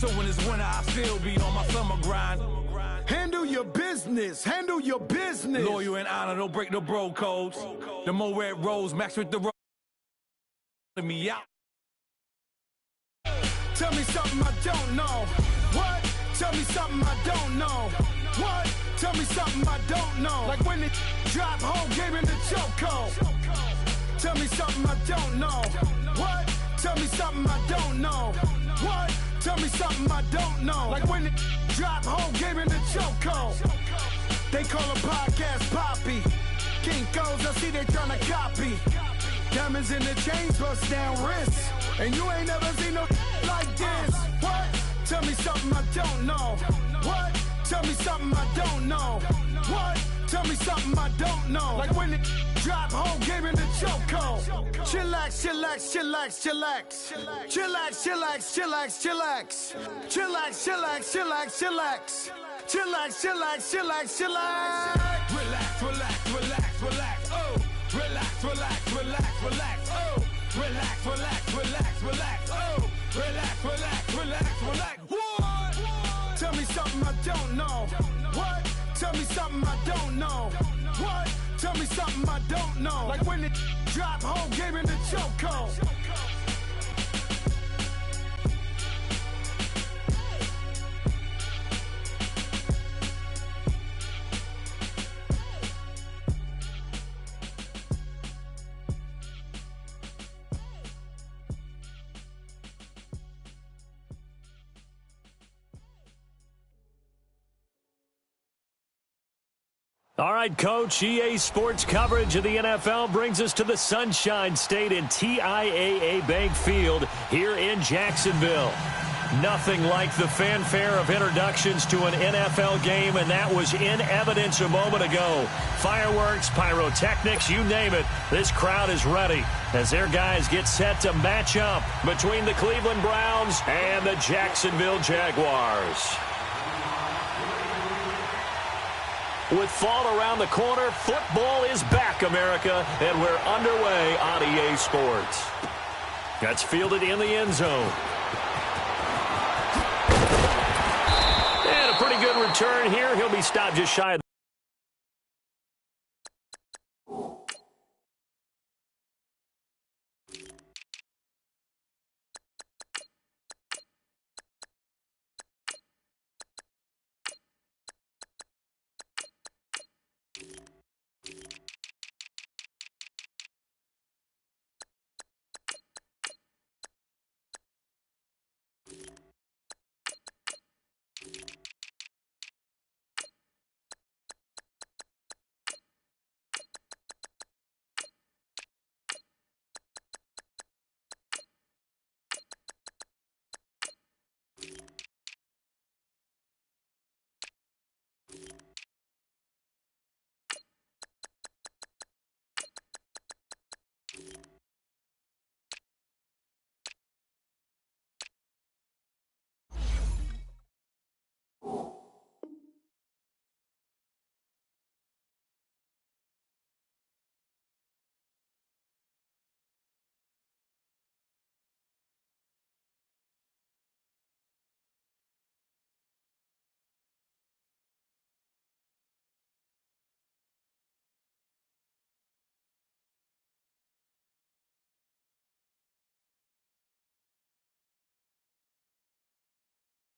So when it's winter, I still be on my summer grind. Handle your business. Handle your business. Loyal and honor, don't break the bro codes. The more red rose, max with the road. Me out. Tell me something I don't know. What? Tell me something I don't know. What? Tell me something I don't know. Like when it drop home, game in the chokehold. Tell me something I don't know. What? Tell me something I don't know. What? Tell me something I don't know. Like when it drop home, game in the chokehold. They call a podcast Poppy. Kinkos, I see they tryna copy. Diamonds in the chains, bust down wrists. And you ain't never seen no like this. What? Tell me something I don't know. What? Tell me something I don't know. What? Tell me something I don't know. Like when it drop home, game in the chokehold. Chillax, chillax, chillax, chillax. Chillax, chillax, chillax, chillax. Chillax, chillax, chillax, chillax. Chillax, chillax, chillax, chillax. Relax, relax, relax, relax. Oh, relax, relax, relax, relax. Oh, relax, relax, relax, relax. Oh, relax, relax, relax, relax. What? Tell me something I don't know. What? Tell me something I don't know. What? Tell me something I don't know. Like when it drop home, game in the chokehold. All right, Coach, EA Sports coverage of the NFL brings us to the Sunshine State in TIAA Bank Field here in Jacksonville. Nothing like the fanfare of introductions to an NFL game, and that was in evidence a moment ago. Fireworks, pyrotechnics, you name it. This crowd is ready as their guys get set to match up between the Cleveland Browns and the Jacksonville Jaguars. With fall around the corner, football is back, America, and we're underway on EA Sports. That's fielded in the end zone. And a pretty good return here. He'll be stopped just shy of the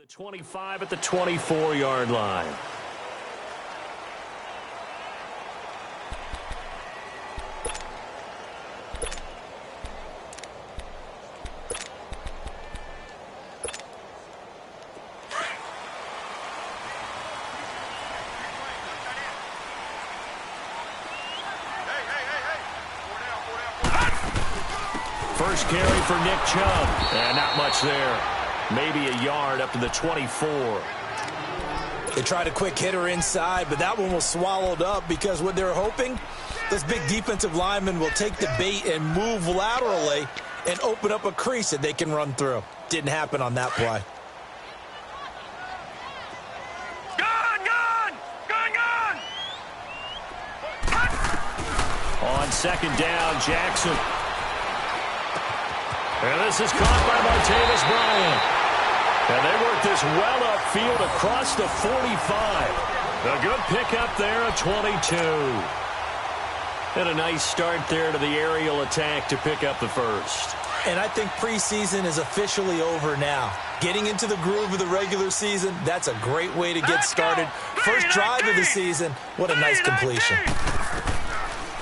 The 25 at the 24-yard line. First carry for Nick Chubb. And not much there. Maybe a yard up to the 24. They tried a quick hitter inside, but that one was swallowed up because what they're hoping, this big defensive lineman will take the bait and move laterally and open up a crease that they can run through. Didn't happen on that play. On second down, Jackson. And this is caught by Martavis Bryant. And they work this well upfield across the 45. A good pickup there, a 22. And a nice start there to the aerial attack to pick up the first. And I think preseason is officially over now. Getting into the groove of the regular season, that's a great way to get started. First drive of the season, what a nice completion.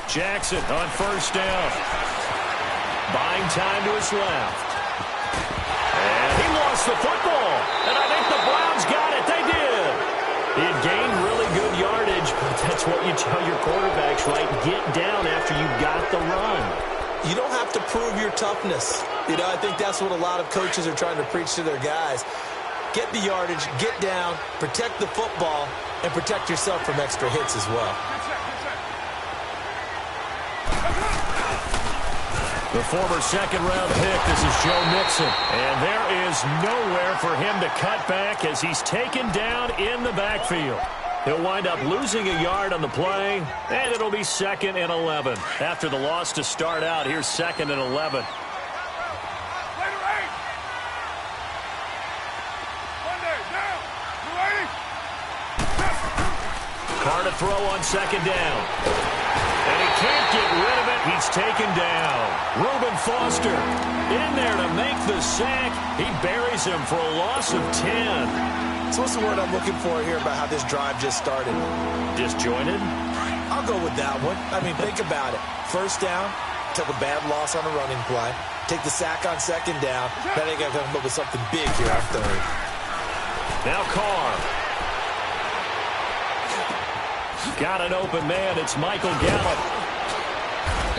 Jackson on first down. Buying time to his left. And he lost the football. And I think the Browns got it. They did. He had gained really good yardage, but that's what you tell your quarterbacks, right? Get down after you got the run. You don't have to prove your toughness. You know, I think that's what a lot of coaches are trying to preach to their guys. Get the yardage, get down, protect the football, and protect yourself from extra hits as well. The former second-round pick, this is Joe Mixon. And there is nowhere for him to cut back as he's taken down in the backfield. He'll wind up losing a yard on the play, and it'll be 2nd and 11. After the loss to start out, here's 2nd and 11. Carr to throw on 2nd down. And he can't get rid of it. He's taken down. Reuben Foster in there to make the sack. He buries him for a loss of 10. So what's the word I'm looking for here about how this drive just started? Disjointed? I'll go with that one. I mean, think about it. First down, took a bad loss on a running play. Take the sack on 2nd down. Now they got to come up with something big here on 3rd. Now Carr. Got an open man. It's Michael Gallup.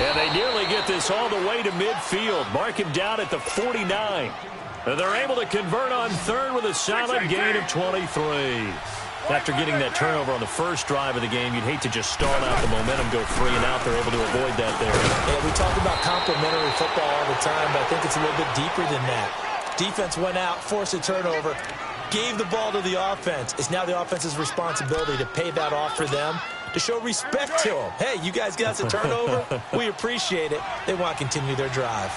And they nearly get this all the way to midfield. Mark him down at the 49. And they're able to convert on 3rd with a solid gain of 23. After getting that turnover on the first drive of the game, you'd hate to just stall out the momentum, go 3 and out. They're able to avoid that there. Yeah, we talk about complementary football all the time, but I think it's a little bit deeper than that. Defense went out, forced a turnover, gave the ball to the offense. It's now the offense's responsibility to pay that off for them, to show respect to them. Hey, you guys got us a turnover. We appreciate it. They want to continue their drive.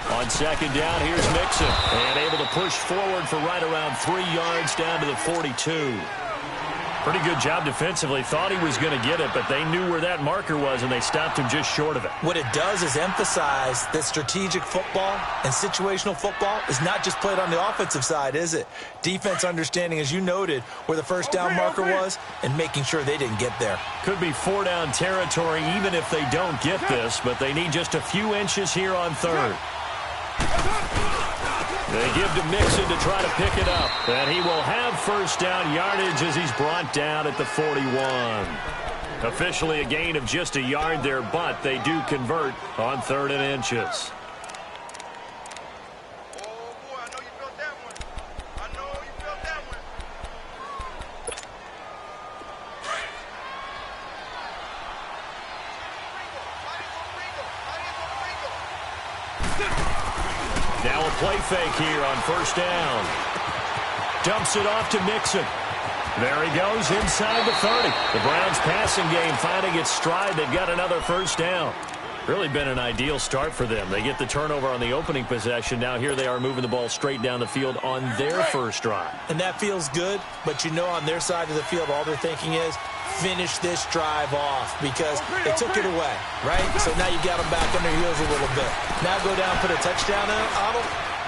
On 2nd down, here's Mixon. And able to push forward for right around 3 yards down to the 42. Pretty good job defensively. Thought he was going to get it, but they knew where that marker was, and they stopped him just short of it. What it does is emphasize that strategic football and situational football is not just played on the offensive side, is it? Defense understanding, as you noted, where the first down marker was and making sure they didn't get there. Could be 4-down territory even if they don't get this, but they need just a few inches here on 3rd. They give to Mixon to try to pick it up. And he will have first down yardage as he's brought down at the 41. Officially a gain of just a yard there, but they do convert on 3rd and inches. Now a play fake here on first down. Dumps it off to Mixon. There he goes inside the 30. The Browns passing game finding its stride. They've got another first down. Really been an ideal start for them. They get the turnover on the opening possession. Now here they are moving the ball straight down the field on their first drive. And that feels good, but you know on their side of the field all they're thinking is finish this drive off because they took it away, right? So now you got them back on their heels a little bit. Now go down, put a touchdown on them.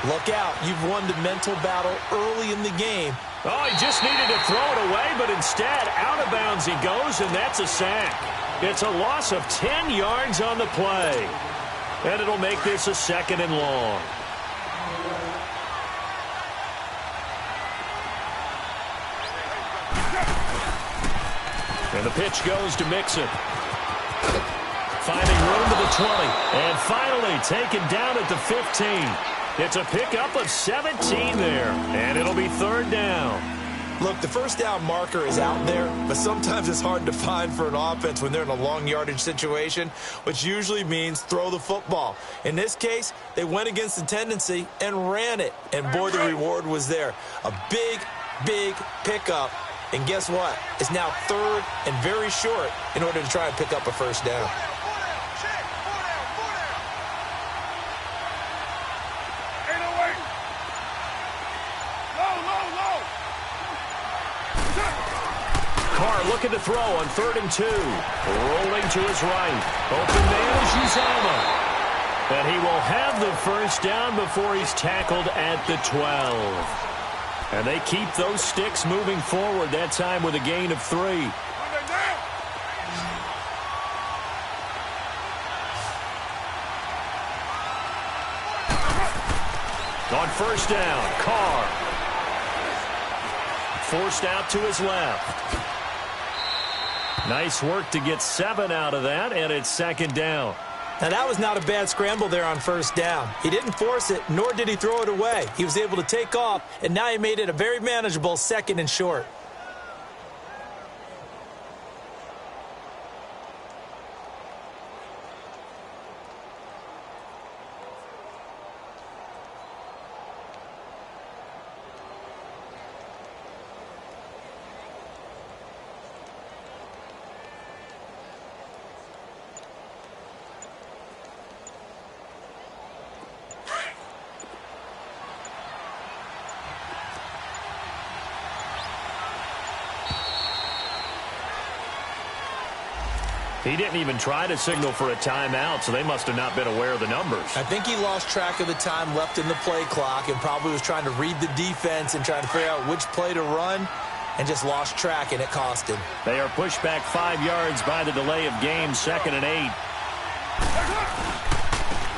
Look out. You've won the mental battle early in the game. Oh, he just needed to throw it away, but instead out of bounds he goes, and that's a sack. It's a loss of 10 yards on the play. And it'll make this a 2nd and long. And the pitch goes to Mixon. Finding room to the 20. And finally taken down at the 15. It's a pickup of 17 there. And it'll be 3rd down. Look, the first down marker is out there, but sometimes it's hard to find for an offense when they're in a long yardage situation, which usually means throw the football. In this case, they went against the tendency and ran it. And boy, the reward was there. A big, big pickup. And guess what? It's now 3rd and very short in order to try and pick up a first down. Carr looking to throw on 3rd and 2. Rolling to his right. Open man is Uzomah. And he will have the first down before he's tackled at the 12. And they keep those sticks moving forward, that time with a gain of 3. On 1st down, Carr. Forced out to his left. Nice work to get 7 out of that, and it's 2nd down. Now, that was not a bad scramble there on 1st down. He didn't force it, nor did he throw it away. He was able to take off, and now he made it a very manageable 2nd and short. He didn't even try to signal for a timeout, so they must have not been aware of the numbers. I think he lost track of the time left in the play clock and probably was trying to read the defense and trying to figure out which play to run and just lost track, and it cost him. They are pushed back 5 yards by the delay of game, 2nd and 8.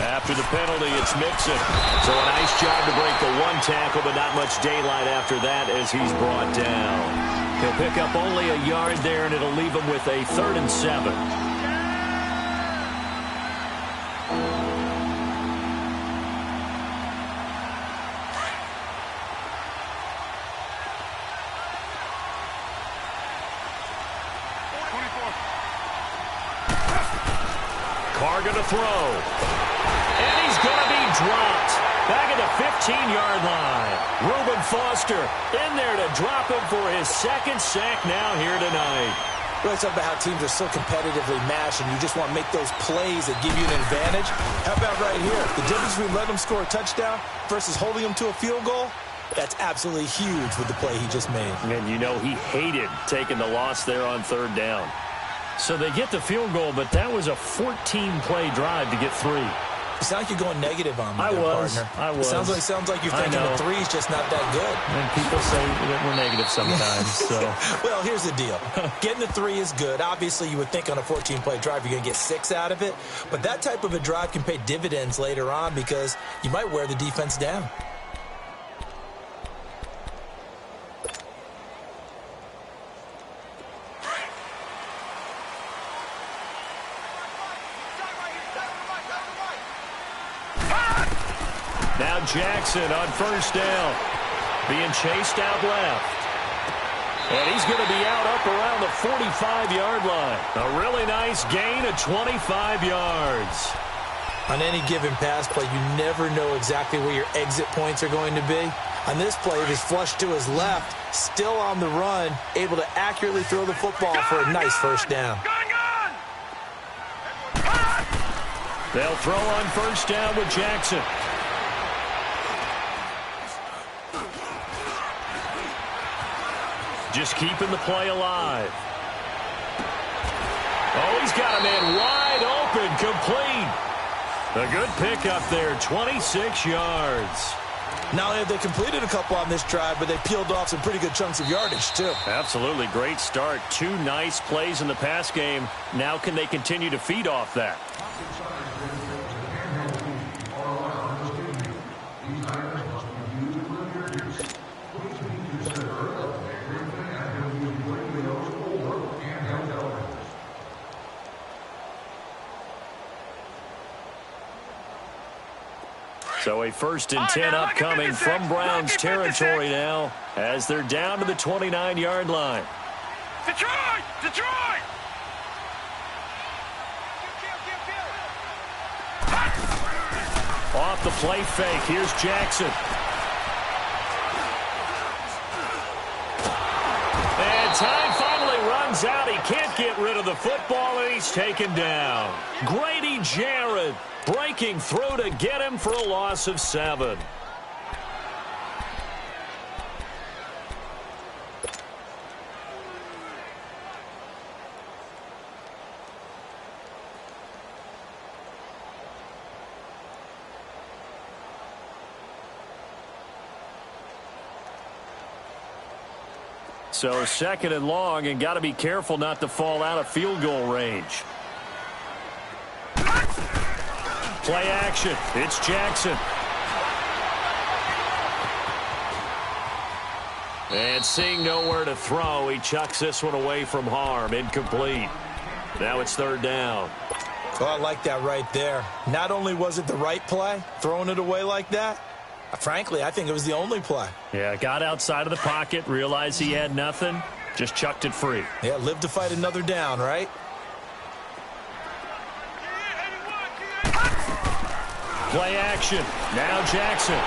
After the penalty, it's Mixon. So a nice job to break the 1 tackle, but not much daylight after that as he's brought down. He'll pick up only a yard there, and it'll leave him with a 3rd and 7. Carr going to throw. And he's going to be dropped. Back at the 15-yard line. Reuben Foster in there to drop him for his 2nd sack now here tonight. Really talk about how teams are so competitively matched and you just want to make those plays that give you an advantage. How about right here? The difference between letting them score a touchdown versus holding them to a field goal, that's absolutely huge with the play he just made. And you know he hated taking the loss there on 3rd down. So they get the field goal, but that was a 14-play drive to get 3. It sounds like you're going negative on me, partner. I was. It sounds like you're thinking the 3's just not that good. And people say that we're negative sometimes. So. Well, here's the deal. Getting the 3 is good. Obviously, you would think on a 14-play drive you're going to get 6 out of it. But that type of a drive can pay dividends later on because you might wear the defense down. Now Jackson on 1st down. Being chased out left. And he's going to be out up around the 45-yard line. A really nice gain of 25 yards. On any given pass play, you never know exactly where your exit points are going to be. On this play, he's flushed to his left, still on the run, able to accurately throw the football for a nice 1st down. They'll throw on 1st down with Jackson. Just keeping the play alive. Oh, he's got a man wide open, complete. A good pickup there, 26 yards. Not only have they completed a couple on this drive, but they peeled off some pretty good chunks of yardage, too. Absolutely, great start. 2 nice plays in the pass game. Now can they continue to feed off that? So a 1st and 10 upcoming from Browns territory now as they're down to the 29-yard line. Detroit! Detroit! Off the play fake, here's Jackson. And time finally runs out. He can't get rid of the football, and he's taken down. Grady Jarrett breaking through to get him for a loss of 7. So 2nd and long, and got to be careful not to fall out of field goal range. Play action. It's Jackson. And seeing nowhere to throw, he chucks this one away from harm. Incomplete. Now it's 3rd down. Oh, I like that right there. Not only was it the right play, throwing it away like that, frankly, I think it was the only play. Yeah, got outside of the pocket, realized he had nothing, just chucked it free. Yeah, live to fight another down, right? Play action. Now Jackson.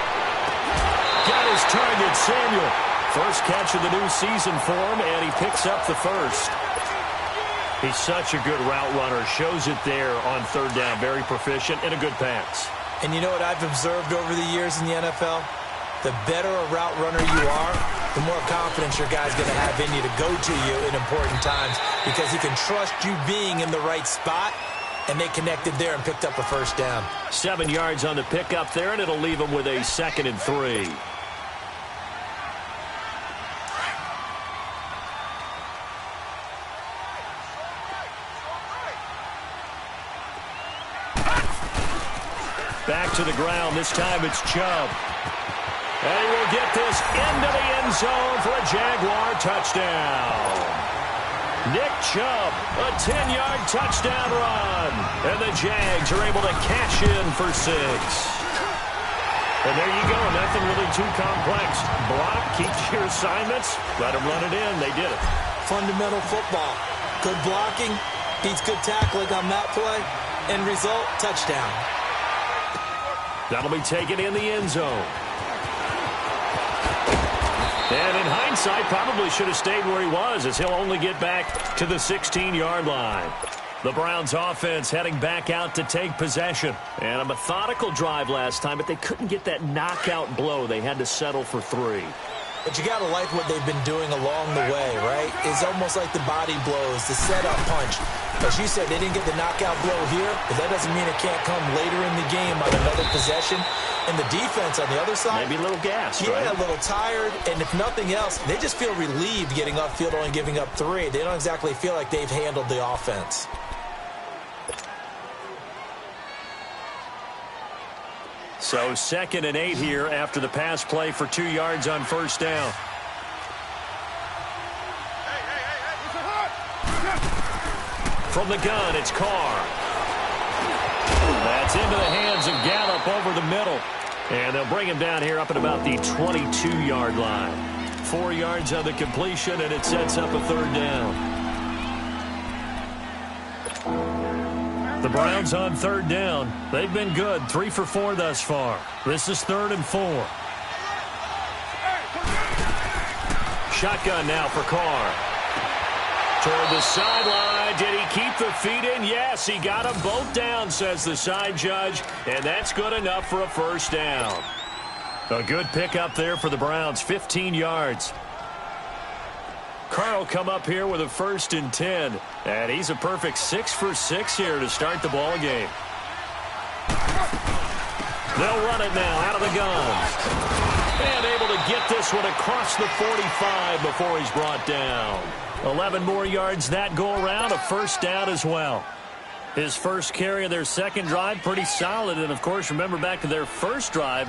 Got his target, Samuel. First catch of the new season for him, and he picks up the first. He's such a good route runner. Shows it there on 3rd down. Very proficient and a good pass. And you know what I've observed over the years in the NFL? The better a route runner you are, the more confidence your guy's going to have in you to go to you in important times because he can trust you being in the right spot, and they connected there and picked up a first down. 7 yards on the pickup there, and it'll leave him with a 2nd and 3. Back to the ground. This time it's Chubb. And he will get this into the end zone for a Jaguar touchdown. Nick Chubb, a 10-yard touchdown run. And the Jags are able to cash in for 6. And there you go. Nothing really too complex. Block, keep your assignments, let them run it in. They did it. Fundamental football. Good blocking, beats good tackling on that play. End result, touchdown. That'll be taken in the end zone. And in hindsight, probably should have stayed where he was, as he'll only get back to the 16-yard line. The Browns offense heading back out to take possession. And a methodical drive last time, but they couldn't get that knockout blow. They had to settle for 3. But you got to like what they've been doing along the way, right? It's almost like the body blows, the setup punch. As you said, they didn't get the knockout blow here, but that doesn't mean it can't come later in the game on another possession. And the defense on the other side, maybe a little gassed, yeah, right? A little tired. And if nothing else, they just feel relieved getting upfield, only giving up 3. They don't exactly feel like they've handled the offense. So 2nd and 8 here after the pass play for 2 yards on 1st down. From the gun, it's Carr. That's into the hands of Gallup over the middle. And they'll bring him down here up at about the 22-yard line. 4 yards on the completion, and it sets up a 3rd down. The Browns on 3rd down. They've been good, 3 for 4 thus far. This is 3rd and 4. Shotgun now for Carr. Toward the sideline. Did he keep the feet in? Yes, he got them both down, says the side judge. And that's good enough for a 1st down. A good pickup there for the Browns, 15 yards. Carr will come up here with a 1st and 10. And he's a perfect 6 for 6 here to start the ball game. They'll run it now out of the gun. And able to get this one across the 45 before he's brought down. 11 more yards that go around, a 1st down as well. His first carry of their 2nd drive, pretty solid. And, of course, remember back to their 1st drive,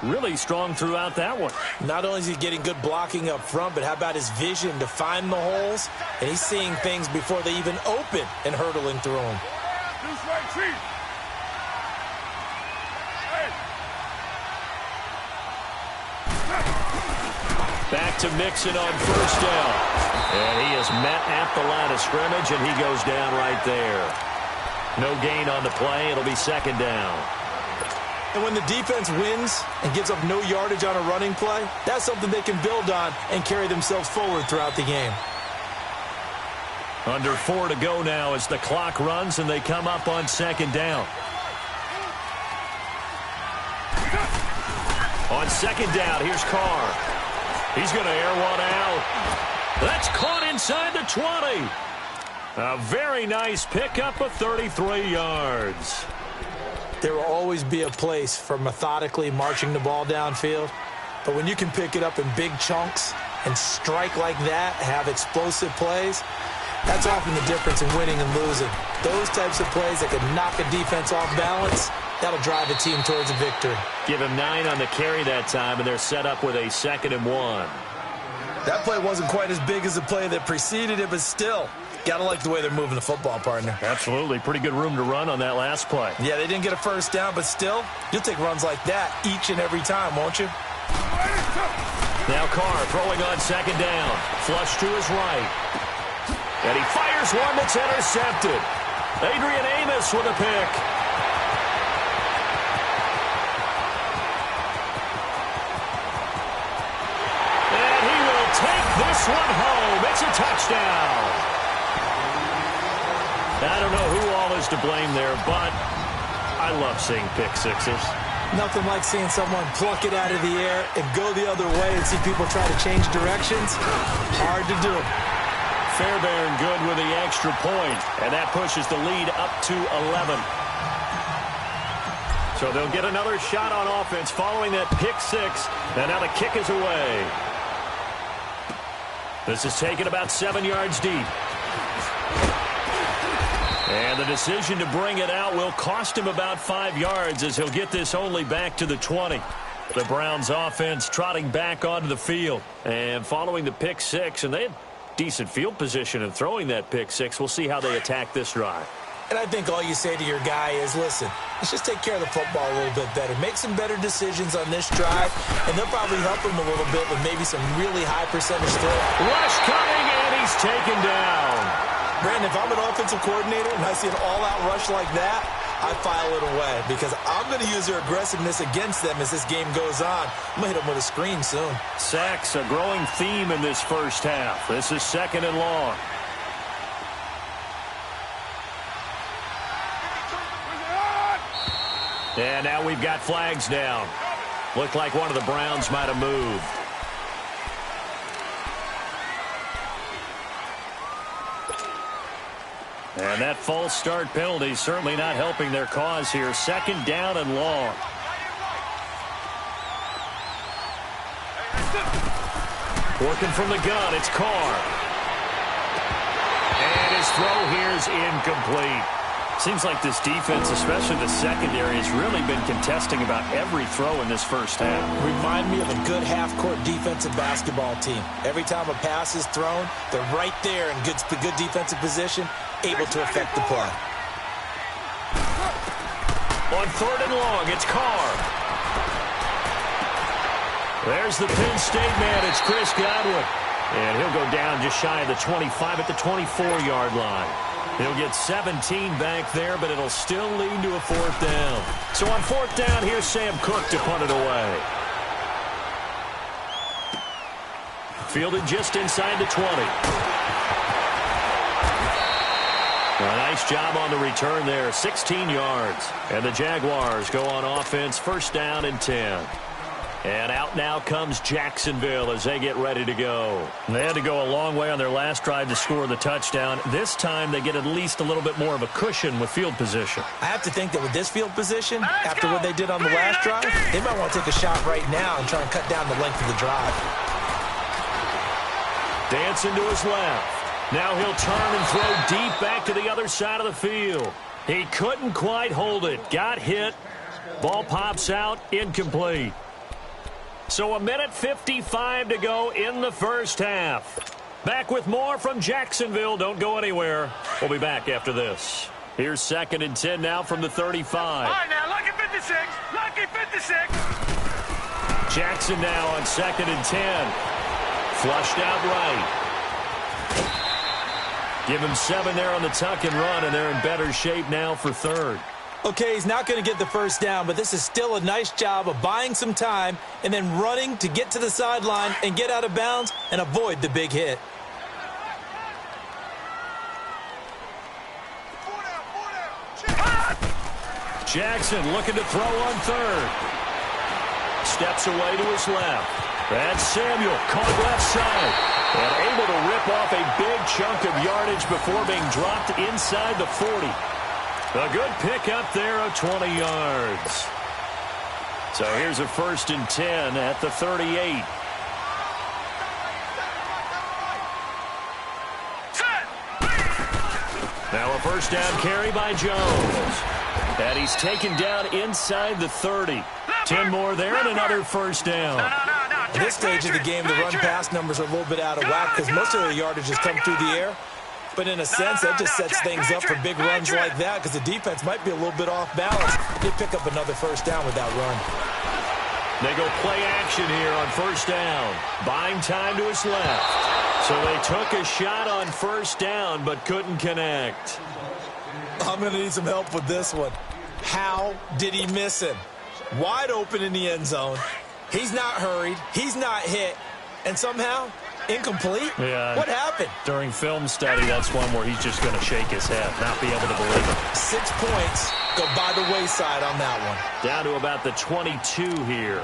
really strong throughout that one. Not only is he getting good blocking up front, but how about his vision to find the holes? And he's seeing things before they even open and hurdling through them. Back to Mixon on 1st down. And he is met at the line of scrimmage, and he goes down right there. No gain on the play. It'll be 2nd down. And when the defense wins and gives up no yardage on a running play, that's something they can build on and carry themselves forward throughout the game. Under 4 to go now as the clock runs, and they come up on 2nd down. On 2nd down, here's Carr. He's going to air one out. That's caught inside the 20. A very nice pickup of 33 yards. There will always be a place for methodically marching the ball downfield. But when you can pick it up in big chunks and strike like that, have explosive plays, that's often the difference in winning and losing. Those types of plays that can knock a defense off balance, that'll drive a team towards a victory. Give him 9 on the carry that time, and they're set up with a 2nd and 1. That play wasn't quite as big as the play that preceded it, but still, gotta like the way they're moving the football, partner. Absolutely. Pretty good room to run on that last play. Yeah, they didn't get a first down, but still, you'll take runs like that each and every time, won't you? Now Carr throwing on 2nd down. Flush to his right. And he fires one that's intercepted. Adrian Amos with a pick. And he will take this one home. It's a touchdown. I don't know who all is to blame there, but I love seeing pick sixes. Nothing like seeing someone pluck it out of the air and go the other way and see people try to change directions. Hard to do. Fairbairn good with the extra point, and that pushes the lead up to 11. So they'll get another shot on offense following that pick six, and now the kick is away. This is taken about 7 yards deep. And the decision to bring it out will cost him about 5 yards as he'll get this only back to the 20. The Browns offense trotting back onto the field. And following the pick six, and they had decent field position in throwing that pick six. We'll see how they attack this drive. And I think all you say to your guy is, listen, let's just take care of the football a little bit better. Make some better decisions on this drive, and they'll probably help him a little bit with maybe some really high percentage throw. Rush coming, and he's taken down. Brandon, if I'm an offensive coordinator and I see an all-out rush like that, I file it away because I'm going to use their aggressiveness against them as this game goes on. I'm going to hit them with a screen soon. Sacks, a growing theme in this first half. This is 2nd and long. And now we've got flags down. Looked like one of the Browns might have moved. And that false start penalty certainly not helping their cause here. 2nd down and long. Working from the gun, it's Carr. And his throw here is incomplete. Seems like this defense, especially the secondary, has really been contesting about every throw in this first half. Remind me of a good half-court defensive basketball team. Every time a pass is thrown, they're right there in good defensive position, able to affect the play. On 3rd and long, it's Carr. There's the Penn State man. It's Chris Godwin. And he'll go down just shy of the 25 at the 24-yard line. He'll get 17 back there, but it'll still lead to a 4th down. So on 4th down, here's Sam Cook to punt it away. Fielded just inside the 20. A nice job on the return there, 16 yards. And the Jaguars go on offense, 1st down and 10. And out now comes Jacksonville as they get ready to go. They had to go a long way on their last drive to score the touchdown. This time they get at least a little bit more of a cushion with field position. I have to think that with this field position, after what they did on the last drive, they might want to take a shot right now and try and cut down the length of the drive. Dancing to his left. Now he'll turn and throw deep back to the other side of the field. He couldn't quite hold it. Got hit. Ball pops out. Incomplete. So 1:55 to go in the first half. Back with more from Jacksonville. Don't go anywhere. We'll be back after this. Here's 2nd and 10 now from the 35. All right, now, lucky 56. Lucky 56. Jackson now on 2nd and 10. Flushed out right. Give him 7 there on the tuck and run, and they're in better shape now for 3rd. Okay, he's not going to get the 1st down, but this is still a nice job of buying some time and then running to get to the sideline and get out of bounds and avoid the big hit. Jackson looking to throw on 3rd. Steps away to his left. That's Samuel, caught left side. And able to rip off a big chunk of yardage before being dropped inside the 40. A good pick up there of 20 yards. So here's a 1st and 10 at the 38. Now a first down carry by Jones. And he's taken down inside the 30. 10 more there and another first down. At this stage of the game, the run-pass numbers are a little bit out of whack because most of their yardage has come through the air. But in a sense, that just sets things up for big runs like that because the defense might be a little bit off balance. They pick up another first down with that run. They go play action here on first down. Buying time to his left. So they took a shot on first down but couldn't connect. I'm going to need some help with this one. How did he miss him? Wide open in the end zone. He's not hurried. He's not hit. And somehow, incomplete? Yeah. What happened? During film study, that's one where he's just going to shake his head, not be able to believe it. 6 points go by the wayside on that one. Down to about the 22 here.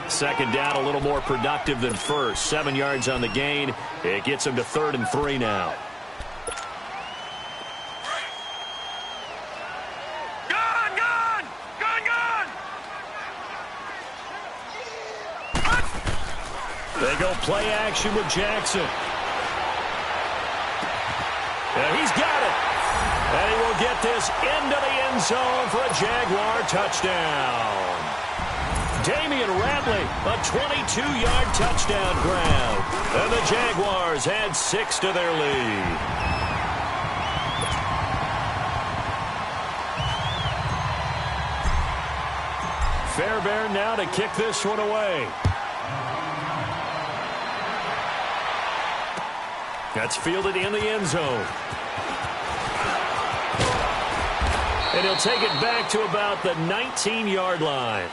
Second down, a little more productive than first. 7 yards on the gain. It gets him to 3rd and 3 now. They go play action with Jackson. And he's got it. And he will get this into the end zone for a Jaguar touchdown. Damian Ratley, a 22-yard touchdown grab. And the Jaguars add 6 to their lead. Fairbairn now to kick this one away. That's fielded in the end zone. And he'll take it back to about the 19-yard line.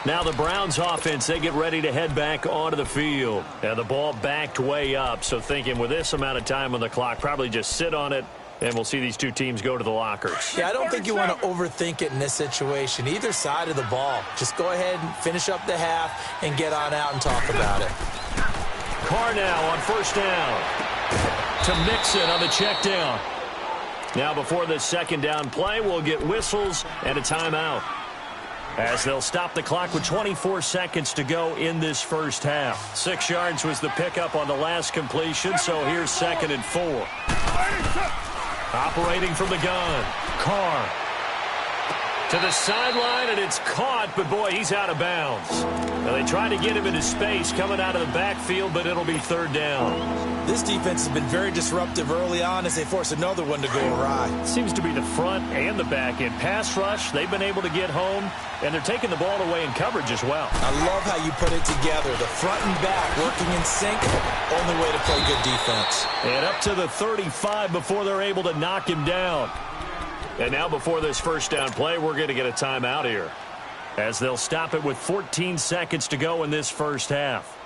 Now the Browns offense, they get ready to head back onto the field. And the ball backed way up, so thinking with this amount of time on the clock, probably just sit on it, and we'll see these two teams go to the lockers. Yeah, I don't think you want to overthink it in this situation. Either side of the ball. Just go ahead and finish up the half and get on out and talk about it. Carr now on first down. To Mixon on the check down. Now before this second down play, we'll get whistles and a timeout, as they'll stop the clock with 24 seconds to go in this first half. 6 yards was the pickup on the last completion, so here's 2nd and 4. Operating from the gun, Carr. To the sideline, and it's caught, but boy, he's out of bounds. Now they try to get him into space coming out of the backfield, but it'll be 3rd down. This defense has been very disruptive early on as they force another one to go awry. Seems to be the front and the back end. Pass rush, they've been able to get home, and they're taking the ball away in coverage as well. I love how you put it together. The front and back working in sync, only way to play good defense. And up to the 35 before they're able to knock him down. And now before this first down play, we're going to get a timeout here, as they'll stop it with 14 seconds to go in this first half.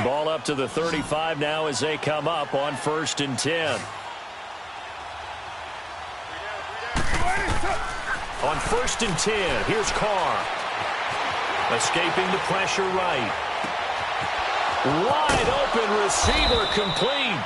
Ball up to the 35 now as they come up on 1st and 10. On 1st and 10, here's Carr. Escaping the pressure right. Wide open receiver complete.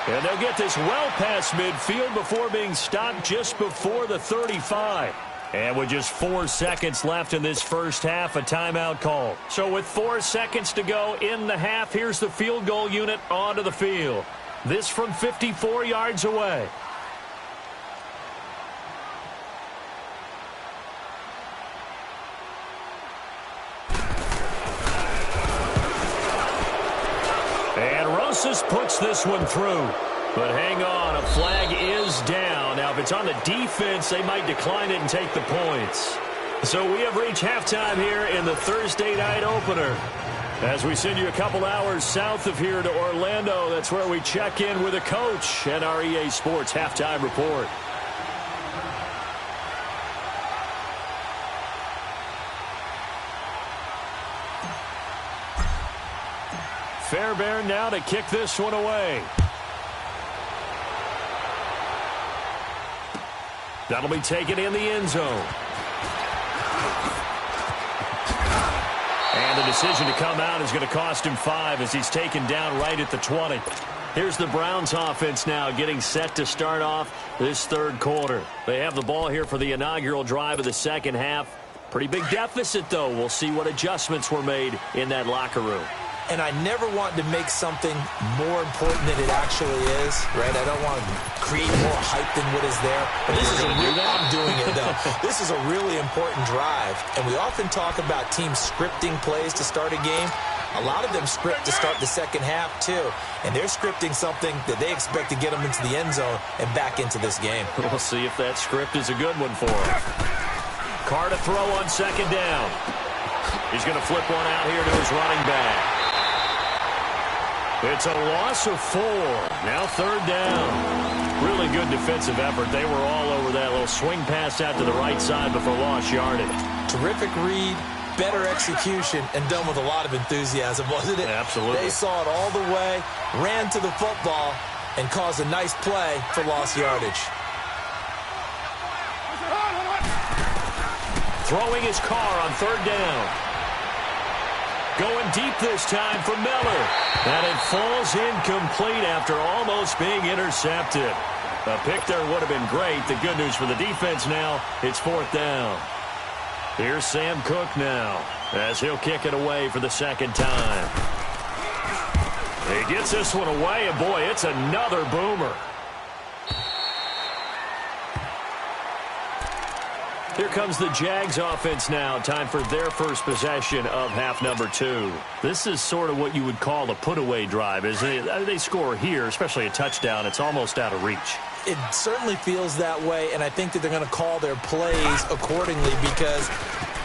And they'll get this well past midfield before being stopped just before the 35. And with just 4 seconds left in this first half, a timeout call. So with 4 seconds to go in the half, here's the field goal unit onto the field. This from 54 yards away. And Rosas puts this one through. But hang on, a flag is down. Now, if it's on the defense, they might decline it and take the points. So we have reached halftime here in the Thursday night opener. As we send you a couple hours south of here to Orlando, that's where we check in with a coach and our EA Sports halftime report. Fairbairn now to kick this one away. That'll be taken in the end zone. And the decision to come out is going to cost him 5 as he's taken down right at the 20. Here's the Browns offense now getting set to start off this third quarter. They have the ball here for the inaugural drive of the second half. Pretty big deficit, though. We'll see what adjustments were made in that locker room. And I never want to make something more important than it actually is, right? I don't want to create more hype than what is there. But this is I'm doing it, though. This is a really important drive. And we often talk about teams scripting plays to start a game. A lot of them script to start the second half, too. And they're scripting something that they expect to get them into the end zone and back into this game. We'll see if that script is a good one for them. Carr to throw on second down. He's going to flip one out here to his running back. It's a loss of 4. Now third down. Really good defensive effort. They were all over that little swing pass out to the right side before lost yardage. Terrific read, better execution, and done with a lot of enthusiasm, wasn't it? Absolutely. They saw it all the way, ran to the football, and caused a nice play for lost yardage. Throwing his Carr on third down. Going deep this time for Miller. And it falls incomplete after almost being intercepted. A pick there would have been great. The good news for the defense now, it's fourth down. Here's Sam Cook now as he'll kick it away for the second time. He gets this one away, and boy, it's another boomer. Here comes the Jags offense now. Time for their first possession of half number 2. This is sort of what you would call a put-away drive. As they score here, especially a touchdown, it's almost out of reach. It certainly feels that way, and I think that they're going to call their plays accordingly because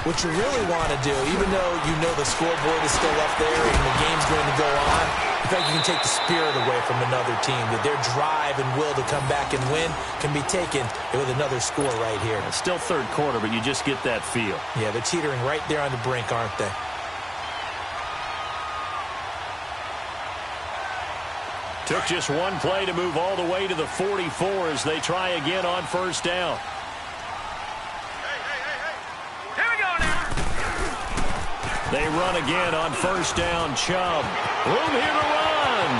what you really want to do, even though you know the scoreboard is still up there and the game's going to go on, in fact, you can take the spirit away from another team, that their drive and will to come back and win can be taken with another score right here. It's still third quarter, but you just get that feel. Yeah, they're teetering right there on the brink, aren't they? Took just one play to move all the way to the 44 as they try again on first down. Here we go now. They run again on first down. Chubb. Room here to run.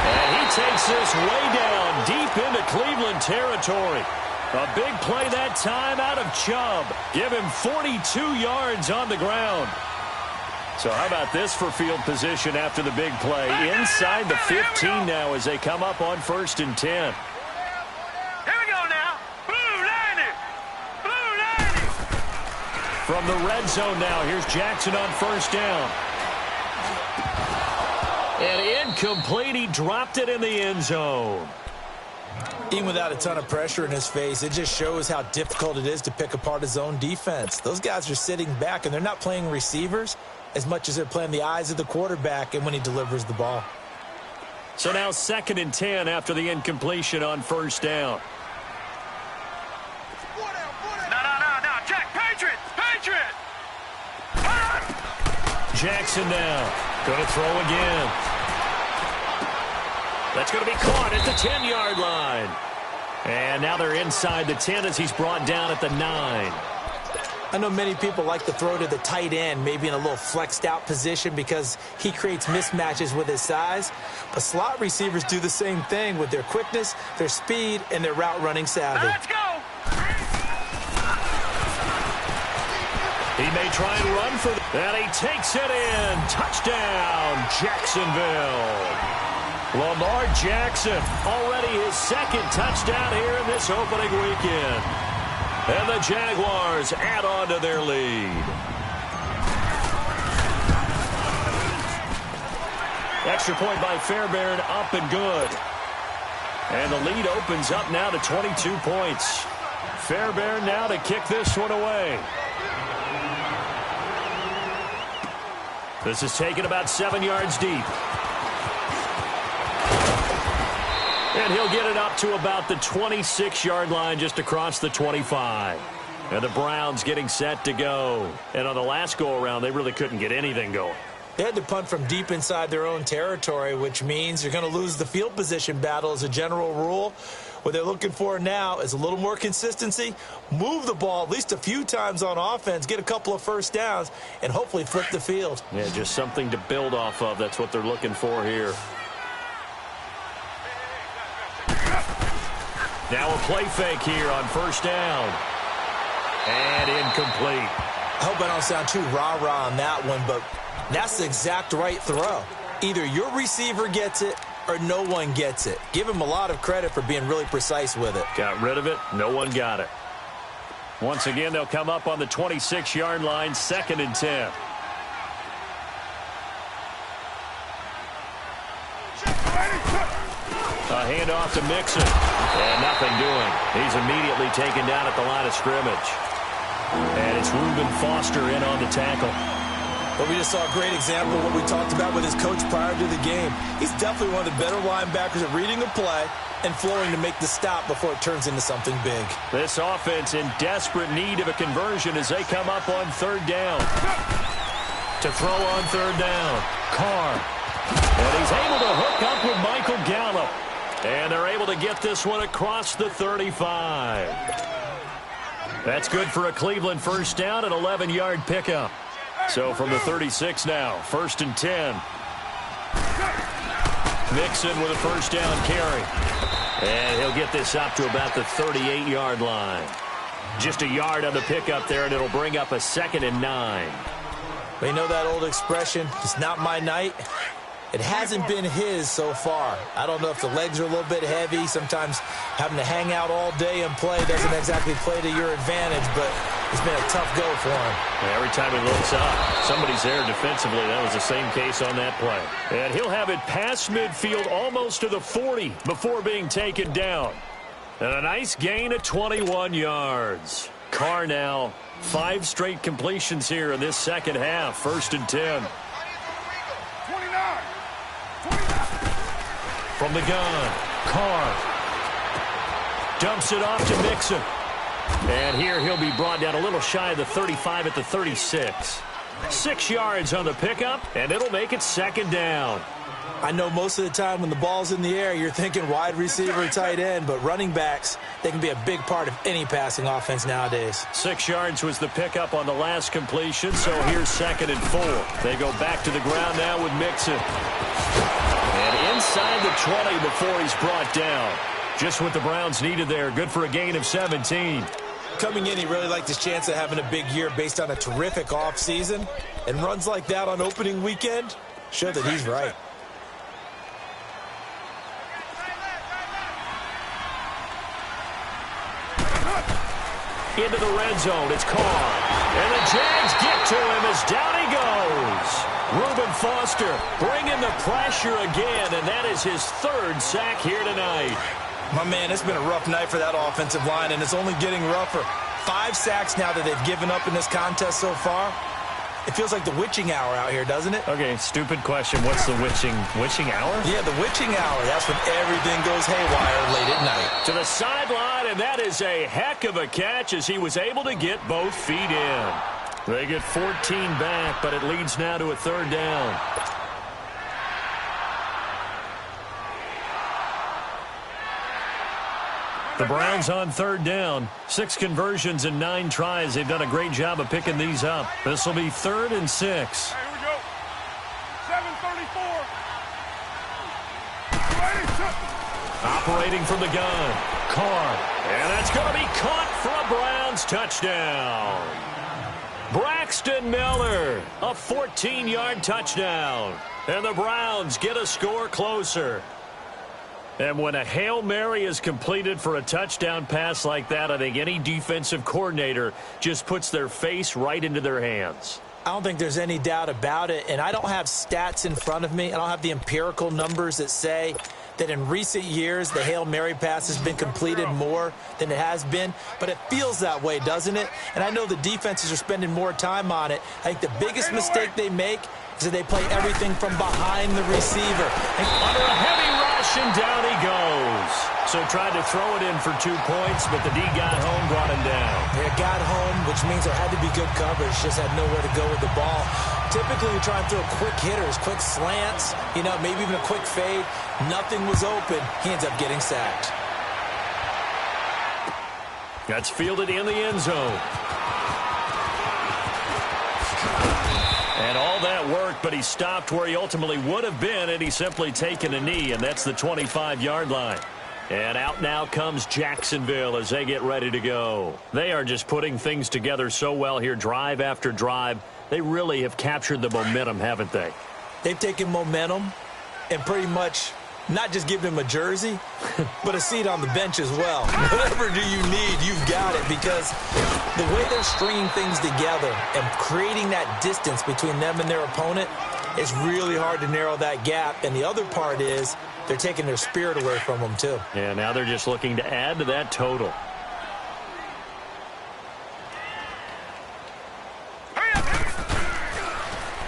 And he takes this way down deep into Cleveland territory. A big play that time out of Chubb. Give him 42 yards on the ground. So how about this for field position after the big play? Inside the 15 now as they come up on 1st and 10. Here we go now. Blue 90. Blue 90. From the red zone now, here's Jackson on first down. And incomplete. He dropped it in the end zone. Even without a ton of pressure in his face, it just shows how difficult it is to pick apart his own defense. Those guys are sitting back, and they're not playing receivers as much as they're playing the eyes of the quarterback and when he delivers the ball. So now 2nd and 10 after the incompletion on first down. No. Check. Patriot. Jackson now. Going to throw again. That's going to be caught at the 10-yard line. And now they're inside the 10 as he's brought down at the 9. I know many people like to throw to the tight end, maybe in a little flexed out position because he creates mismatches with his size. But slot receivers do the same thing with their quickness, their speed, and their route running savvy. Let's go. He may try and run for the... And he takes it in. Touchdown, Jacksonville. Lamar Jackson, already his 2nd touchdown here in this opening weekend. And the Jaguars add on to their lead. Extra point by Fairbairn, up and good. And the lead opens up now to 22 points. Fairbairn now to kick this one away. This is taken about 7 yards deep. And he'll get it up to about the 26-yard line just across the 25. And the Browns getting set to go. And on the last go-around, they really couldn't get anything going. They had to punt from deep inside their own territory, which means you're going to lose the field position battle as a general rule. What they're looking for now is a little more consistency, move the ball at least a few times on offense, get a couple of first downs, and hopefully flip the field. Yeah, just something to build off of. That's what they're looking for here. Now a play fake here on first down. And incomplete. I hope I don't sound too rah-rah on that one, but that's the exact right throw. Either your receiver gets it or no one gets it. Give him a lot of credit for being really precise with it. Got rid of it. No one got it. Once again, they'll come up on the 26-yard line, 2nd and 10. A handoff to Mixon. And nothing doing. He's immediately taken down at the line of scrimmage. And it's Reuben Foster in on the tackle. But we just saw a great example of what we talked about with his coach prior to the game. He's definitely one of the better linebackers at reading a play and flowing to make the stop before it turns into something big. This offense in desperate need of a conversion as they come up on 3rd down. To throw on 3rd down, Carr. And he's able to hook up with Michael Gallup. And they're able to get this one across the 35. That's good for a Cleveland first down, an 11-yard pickup. So from the 36 now, 1st and 10. Mixon with a first down carry. And he'll get this up to about the 38-yard line. Just a yard on the pickup there, and it'll bring up a 2nd and 9. But you know that old expression, it's not my night? It hasn't been his so far. I don't know if the legs are a little bit heavy. Sometimes having to hang out all day and play doesn't exactly play to your advantage, but it's been a tough go for him. And every time he looks up, somebody's there defensively. That was the same case on that play. And he'll have it past midfield almost to the 40 before being taken down. And a nice gain of 21 yards. Carr now, 5 straight completions here in this second half. 1st and 10. From the gun, Carr dumps it off to Mixon. And here he'll be brought down a little shy of the 35 at the 36. 6 yards on the pickup, and it'll make it 2nd down. I know most of the time when the ball's in the air, you're thinking wide receiver, tight end, but running backs, they can be a big part of any passing offense nowadays. 6 yards was the pickup on the last completion, so here's 2nd and 4. They go back to the ground now with Mixon. And inside the 20 before he's brought down. Just what the Browns needed there. Good for a gain of 17. Coming in, he really liked his chance of having a big year based on a terrific offseason. And runs like that on opening weekend show that he's right. Into the red zone, it's Carr. And the Jags get to him as down he goes. Reuben Foster bringing the pressure again, and that is his 3rd sack here tonight. My man, it's been a rough night for that offensive line, and it's only getting rougher. 5 sacks now that they've given up in this contest so far. It feels like the witching hour out here, doesn't it? Okay, stupid question. What's the witching hour? Yeah, the witching hour. That's when everything goes haywire late at night. To the sideline, and that is a heck of a catch as he was able to get both feet in. They get 14 back, but it leads now to a 3rd down. The Browns on 3rd down. 6 conversions and 9 tries. They've done a great job of picking these up. This will be 3rd and 6. Here we go. 7:34. Operating from the gun. Carr. And that's going to be caught for a Browns touchdown. Braxton Miller. A 14-yard touchdown. And the Browns get a score closer. And when a Hail Mary is completed for a touchdown pass like that, I think any defensive coordinator just puts their face right into their hands. I don't think there's any doubt about it, and I don't have stats in front of me. I don't have the empirical numbers that say that in recent years the Hail Mary pass has been completed more than it has been, but it feels that way, doesn't it? And I know the defenses are spending more time on it. I think the biggest mistake they make is that they play everything from behind the receiver. And under a heavy rush, and down he goes. So tried to throw it in for 2 points, but the D got home, brought him down. It got home, which means there had to be good coverage. Just had nowhere to go with the ball. Typically, you try and throw quick hitters, quick slants, maybe even a quick fade. Nothing was open. He ends up getting sacked. That's fielded in the end zone. And all that worked, but he stopped where he ultimately would have been, and he's simply taken a knee, and that's the 25-yard line. And out now comes Jacksonville as they get ready to go. They are just putting things together so well here, drive after drive. They really have captured the momentum, haven't they? They've taken momentum and pretty much not just given him a jersey, but a seat on the bench as well. Whatever do you need, you've got it, because the way they're stringing things together and creating that distance between them and their opponent, it's really hard to narrow that gap. And the other part is they're taking their spirit away from them, too. Yeah, now they're just looking to add to that total.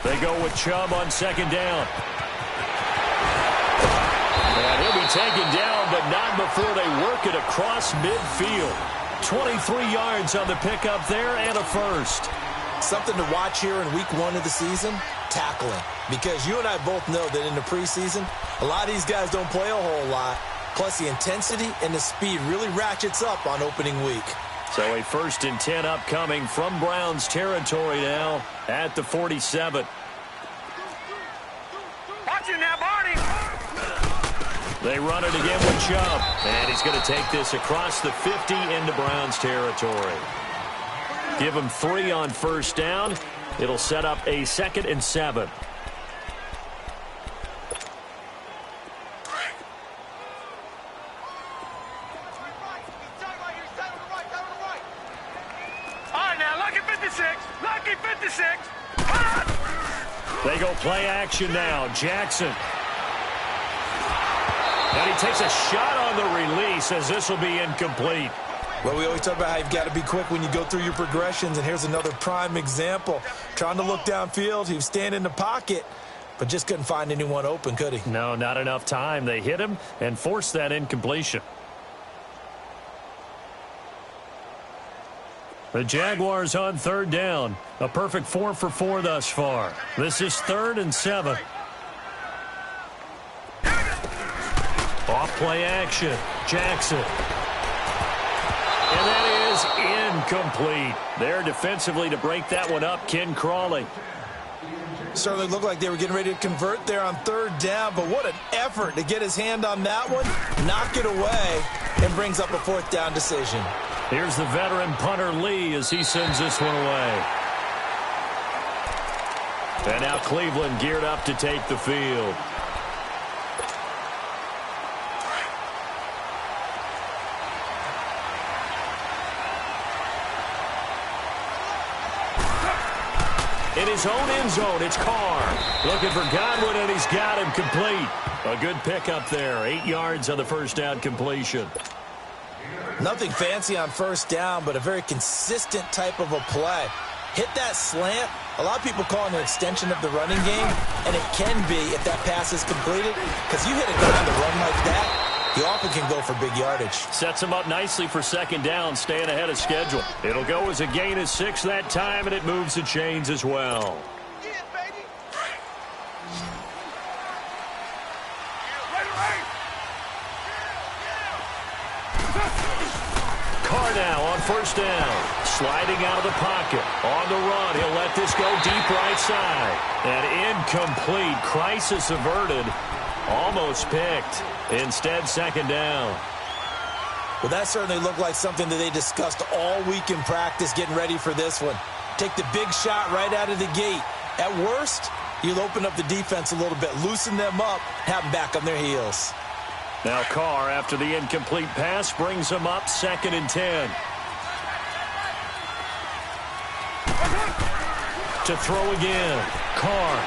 They go with Chubb on second down. And he'll be taken down, but not before they work it across midfield. 23 yards on the pickup there and a first. Something to watch here in week 1 of the season, tackling. Because you and I both know that in the preseason, a lot of these guys don't play a whole lot. Plus, the intensity and the speed really ratchets up on opening week. So a 1st and 10 upcoming from Browns territory now at the 47. Watch it now, Barney. They run it again with Chubb. And he's going to take this across the 50 into Browns territory. Give him 3 on 1st down. It'll set up a 2nd and 7. They go play action now. Jackson. And he takes a shot on the release as this will be incomplete. Well, we always talk about how you've got to be quick when you go through your progressions, and here's another prime example. Trying to look downfield, he was standing in the pocket, but just couldn't find anyone open, could he? No, not enough time. They hit him and forced that incompletion. The Jaguars on 3rd down. A perfect 4 for 4 thus far. This is 3rd and 7. Off play action. Jackson. And that is incomplete. There defensively to break that one up, Ken Crawley. Certainly looked like they were getting ready to convert there on 3rd down, but what an effort to get his hand on that one, knock it away, and brings up a 4th down decision. Here's the veteran punter Lee as he sends this one away. And now Cleveland geared up to take the field. In his own end zone, it's Carr. Looking for Godwin, and he's got him complete. A good pickup there. 8 yards on the 1st down completion. Nothing fancy on 1st down, but a very consistent type of a play. Hit that slant. A lot of people call it an extension of the running game, and it can be if that pass is completed, because you hit a guy on the run like that, he often can go for big yardage. Sets him up nicely for 2nd down, staying ahead of schedule. It'll go as a gain of 6 that time, and it moves the chains as well. Carr now on 1st down. Sliding out of the pocket. On the run, he'll let this go deep right side. And incomplete. Crisis averted. Almost picked. Instead, 2nd down. Well, that certainly looked like something that they discussed all week in practice getting ready for this one. Take the big shot right out of the gate. At worst, you'll open up the defense a little bit, loosen them up, have them back on their heels. Now Carr, after the incomplete pass, brings him up 2nd and 10. To throw again. Carr.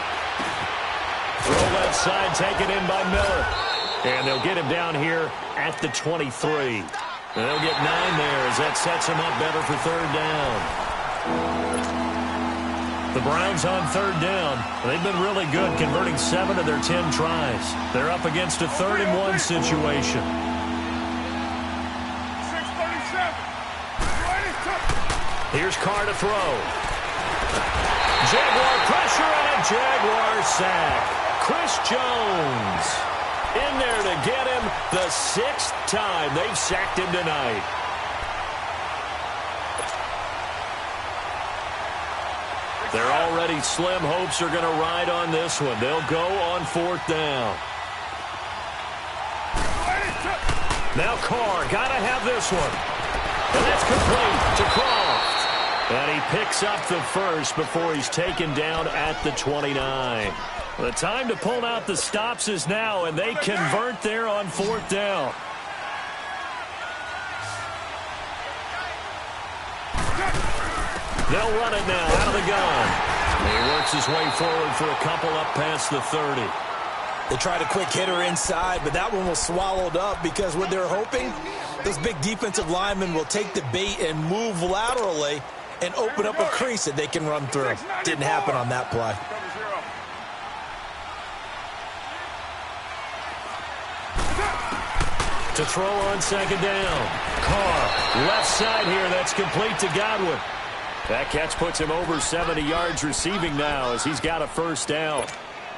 Throw left side, taken in by Miller. And they'll get him down here at the 23. And they'll get 9 there as that sets him up better for 3rd down. The Browns on 3rd down. They've been really good, converting 7 of their 10 tries. They're up against a 3rd and 1 situation. Here's Carr to throw. Jaguar pressure and a Jaguar sack. Chris Jones in there to get him the 6th time they've sacked him tonight. Their already slim hopes are going to ride on this one. They'll go on 4th down. Now Carr, got to have this one. And that's complete to Croft. And he picks up the first before he's taken down at the 29. The time to pull out the stops is now, and they convert there on 4th down. They'll run it now out of the gun. He works his way forward for a couple up past the 30. They tried a quick hitter inside, but that one was swallowed up because what they're hoping, those big defensive linemen will take the bait and move laterally and open up a crease that they can run through. Didn't happen on that play. To throw on 2nd down. Carr, left side here, that's complete to Godwin. That catch puts him over 70 yards receiving now as he's got a 1st down.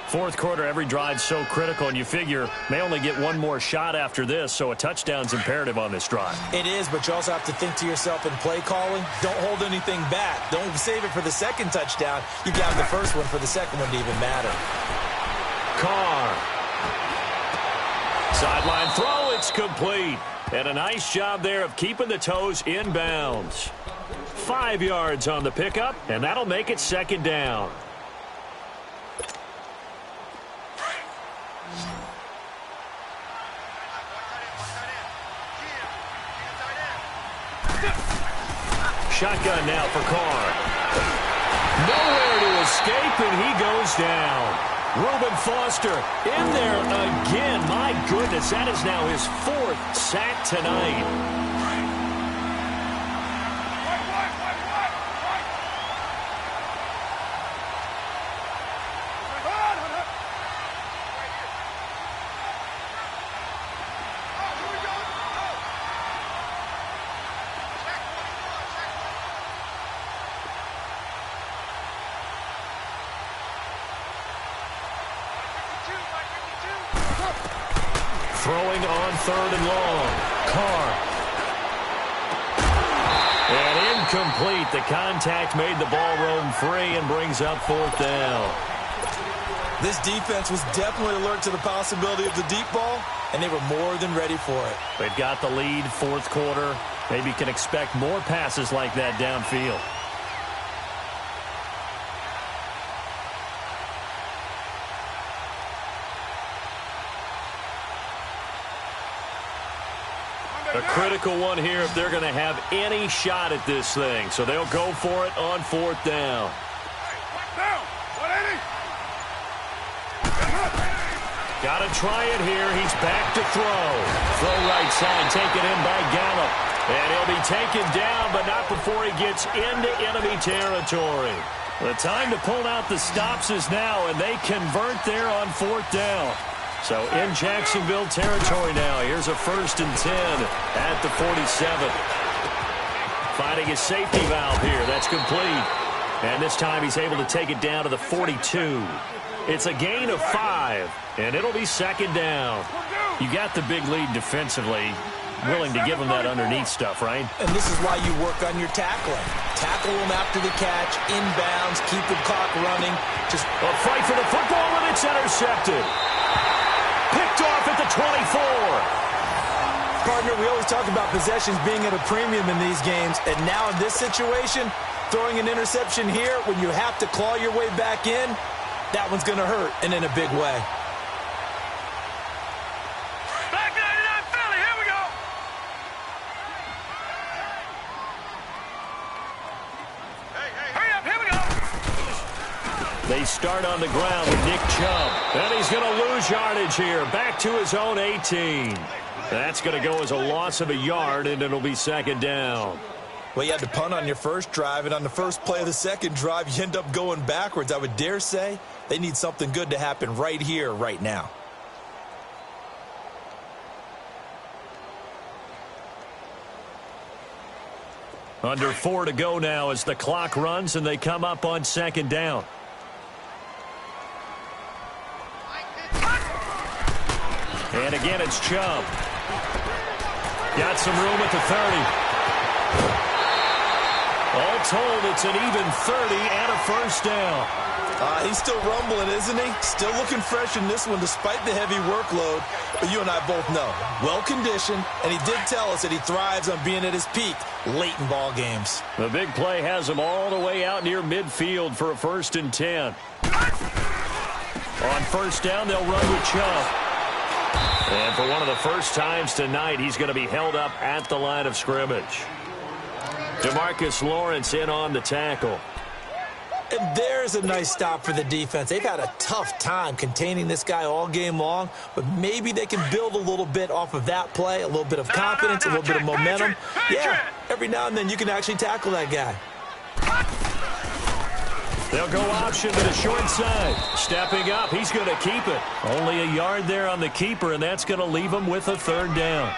4th quarter, every drive's so critical, and you figure may only get one more shot after this, so a touchdown's imperative on this drive. It is, but you also have to think to yourself in play calling, don't hold anything back. Don't save it for the 2nd touchdown. You got the 1st one for the 2nd one to even matter. Carr. Sideline throw, it's complete. And a nice job there of keeping the toes inbounds. 5 yards on the pickup, and that'll make it 2nd down. Shotgun now for Carr. Nowhere to escape, and he goes down. Reuben Foster in there again. My goodness, that is now his 4th sack tonight. Throwing on 3rd and long. Carr. And incomplete. The contact made the ball roam free and brings up 4th down. This defense was definitely alert to the possibility of the deep ball, and they were more than ready for it. They've got the lead, 4th quarter. Maybe can expect more passes like that downfield. A critical one here if they're going to have any shot at this thing. So they'll go for it on 4th down. Got to try it here. He's back to throw. Throw right side, taken in by Gallup. And he'll be taken down, but not before he gets into enemy territory. The time to pull out the stops is now, and they convert there on 4th down. So in Jacksonville territory now. Here's a 1st and 10 at the 47. Finding his safety valve here. That's complete. And this time he's able to take it down to the 42. It's a gain of 5, and it'll be 2nd down. You got the big lead defensively. Willing to give him that underneath stuff, right? And this is why you work on your tackling. Tackle him after the catch, inbounds, keep the clock running. Just a fight for the football, and it's intercepted. Picked off at the 24. Partner, we always talk about possessions being at a premium in these games, and now in this situation, throwing an interception here when you have to claw your way back in, that one's going to hurt, and in a big way. Back 99 Philly, here we go. Hurry up, here we go. They start on the ground with Nick Chubb. And he's going to lose yardage here. Back to his own 18. That's going to go as a loss of a yard, and it'll be 2nd down. Well, you had to punt on your first drive, and on the first play of the second drive, you end up going backwards. I would dare say they need something good to happen right here, right now. Under 4 to go now as the clock runs, and they come up on 2nd down. And again, it's Chubb. Got some room at the 30. All told, it's an even 30 and a first down. He's still rumbling, isn't he? Still looking fresh in this one despite the heavy workload. But you and I both know, well-conditioned, and he did tell us that he thrives on being at his peak late in ball games. The big play has him all the way out near midfield for a 1st and 10. On first down, they'll run with Chubb. And for one of the first times tonight, he's going to be held up at the line of scrimmage. DeMarcus Lawrence in on the tackle. And there's a nice stop for the defense. They've had a tough time containing this guy all game long, but maybe they can build a little bit off of that play, a little bit of confidence, a little bit of momentum. Yeah, every now and then you can actually tackle that guy. They'll go option to the short side. Stepping up, he's going to keep it. Only a yard there on the keeper, and that's going to leave him with a 3rd down.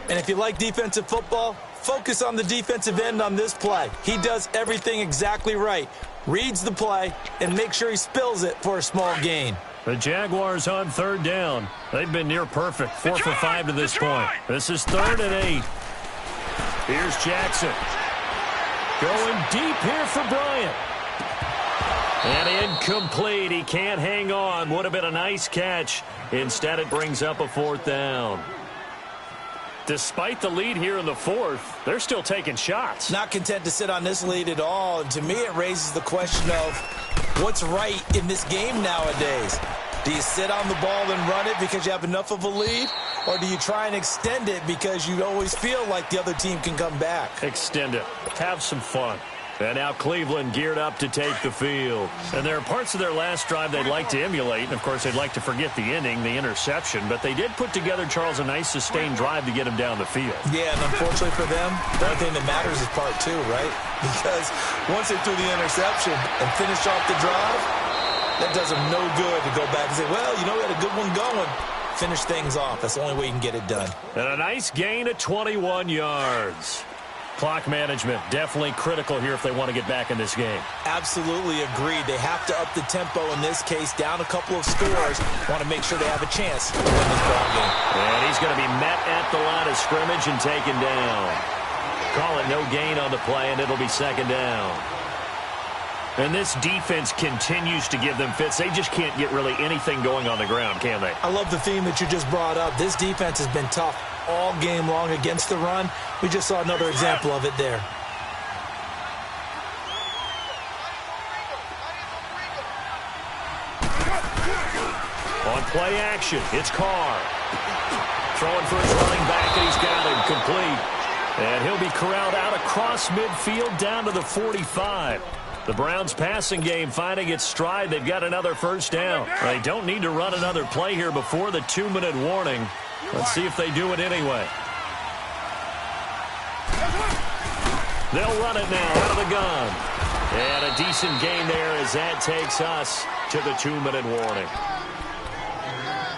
And if you like defensive football, focus on the defensive end on this play. He does everything exactly right. Reads the play and makes sure he spills it for a small gain. The Jaguars on 3rd down. They've been near perfect, 4 for 5 to this point. This is 3rd and 8. Here's Jackson. Going deep here for Bryant. And incomplete. He can't hang on. Would have been a nice catch. Instead, it brings up a 4th down. Despite the lead here in the 4th, they're still taking shots. Not content to sit on this lead at all. And to me, it raises the question of what's right in this game nowadays. Do you sit on the ball and run it because you have enough of a lead? Or do you try and extend it because you always feel like the other team can come back? Extend it. Have some fun. And now Cleveland geared up to take the field. And there are parts of their last drive they'd like to emulate. And, of course, they'd like to forget the inning, the interception. But they did put together, Charles, a nice sustained drive to get him down the field. Yeah, and unfortunately for them, the only thing that matters is part 2, right? Because once they threw the interception and finished off the drive, that does them no good to go back and say, well, you know, we had a good one going. Finish things off. That's the only way you can get it done. And a nice gain of 21 yards. Clock management, definitely critical here if they want to get back in this game. Absolutely agreed. They have to up the tempo in this case, down a couple of scores. Want to make sure they have a chance to win this ball game. And he's going to be met at the line of scrimmage and taken down. Call it no gain on the play, and it'll be 2nd down. And this defense continues to give them fits. They just can't get really anything going on the ground, can they? I love the theme that you just brought up. This defense has been tough all game long against the run. We just saw another example of it there. On play action, it's Carr. Throwing for his running back, and he's got him complete. And he'll be corralled out across midfield down to the 45. The Browns passing game finding its stride. They've got another 1st down. They don't need to run another play here before the 2-minute warning. Let's see if they do it anyway. They'll run it now out of the gun. And a decent gain there as that takes us to the 2-minute warning.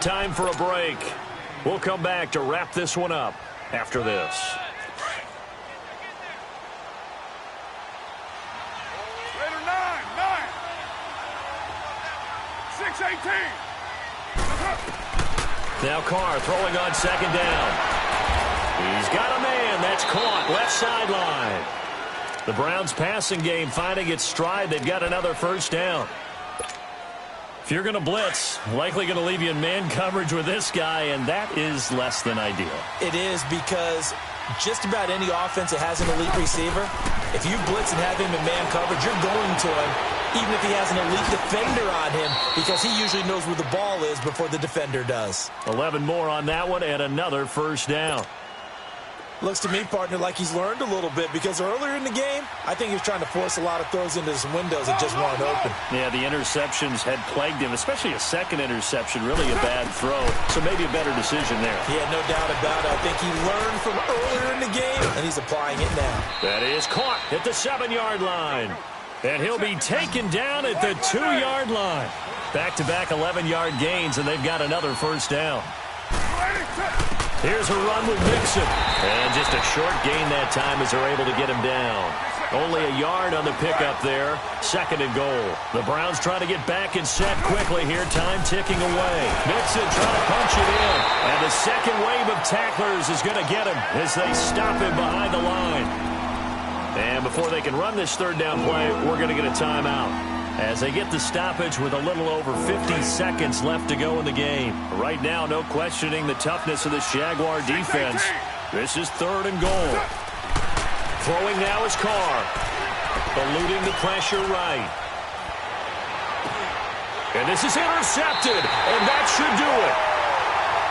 Time for a break. We'll come back to wrap this one up after this. Raider 9. 6-18. Now Carr throwing on 2nd down. He's got a man. That's caught. Left sideline. The Browns passing game finding its stride. They've got another 1st down. If you're going to blitz, likely going to leave you in man coverage with this guy, and that is less than ideal. It is because just about any offense that has an elite receiver, if you blitz and have him in man coverage, you're going to him, even if he has an elite defender on him, because he usually knows where the ball is before the defender does. 11 more on that one, and another 1st down. Looks to me, partner, like he's learned a little bit, because earlier in the game, I think he was trying to force a lot of throws into his windows that just weren't open. Yeah, the interceptions had plagued him, especially a second interception, really a bad throw. So maybe a better decision there. Yeah, no doubt about it. I think he learned from earlier in the game, and he's applying it now. That is caught at the 7-yard line. And he'll be taken down at the 2-yard line. Back-to-back 11-yard gains, and they've got another 1st down. Here's a run with Mixon. And just a short gain that time as they're able to get him down. Only a yard on the pickup there. 2nd and goal. The Browns trying to get back and set quickly here. Time ticking away. Mixon trying to punch it in. And the second wave of tacklers is going to get him as they stop him behind the line. And before they can run this third down play, we're going to get a timeout as they get the stoppage with a little over 50 seconds left to go in the game. Right now, no questioning the toughness of this Jaguar defense. This is 3rd and goal. Throwing now is Carr. Eluding the pressure right. And this is intercepted, and that should do it.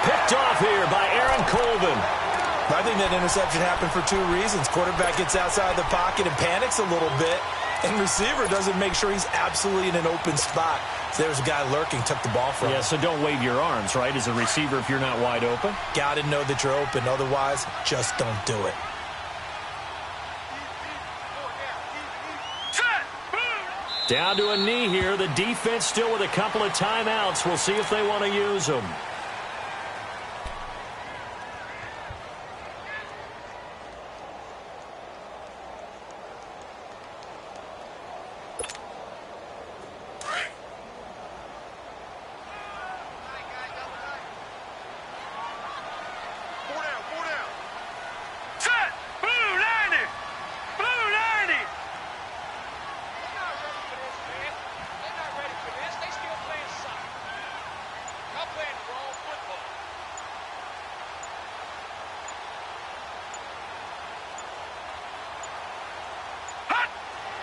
Picked off here by Aaron Colvin. I think that interception happened for 2 reasons. Quarterback gets outside the pocket and panics a little bit, and receiver doesn't make sure he's absolutely in an open spot. So there's a guy lurking, took the ball from him. Yeah, so don't wave your arms, right, as a receiver if you're not wide open. Got to know that you're open. Otherwise, just don't do it. Down to a knee here. The defense still with a couple of timeouts. We'll see if they want to use them.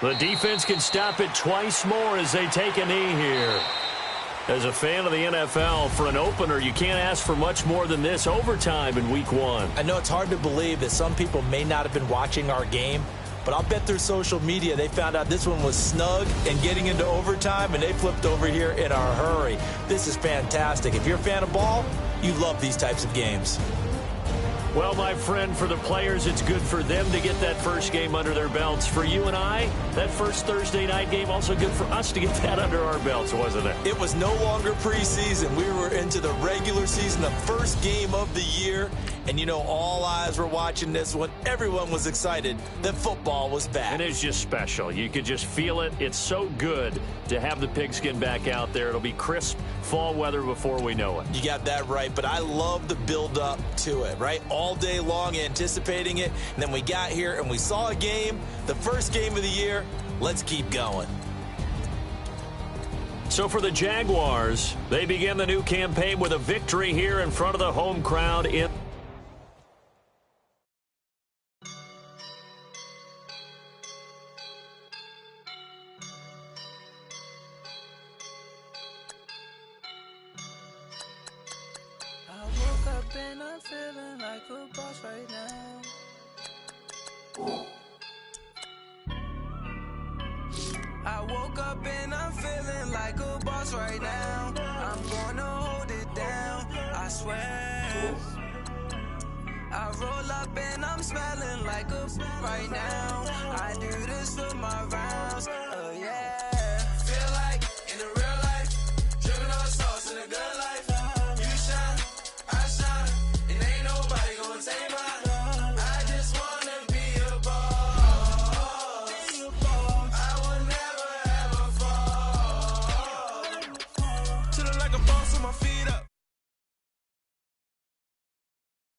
The defense can stop it twice more as they take a knee here. As a fan of the NFL, for an opener, you can't ask for much more than this overtime in Week 1. I know it's hard to believe that some people may not have been watching our game, but I'll bet through social media they found out this one was snug and getting into overtime, and they flipped over here in a hurry. This is fantastic. If you're a fan of ball, you love these types of games. Well, my friend, for the players, it's good for them to get that first game under their belts. For you and I, that first Thursday night game, also good for us to get that under our belts, wasn't it? It was no longer preseason. We were into the regular season, the first game of the year. And, you know, all eyes were watching this one. Everyone was excited that football was back. And it's just special. You could just feel it. It's so good to have the pigskin back out there. It'll be crisp fall weather before we know it. You got that right, but I love the build-up to it, right? All day long anticipating it, and then we got here and we saw a game, the first game of the year. Let's keep going. So for the Jaguars, they begin the new campaign with a victory here in front of the home crowd in feeling like a boss right now. I woke up and I'm feeling like a boss right now. I'm gonna hold it down, I swear. I roll up and I'm smelling like a right now. I do this for my round.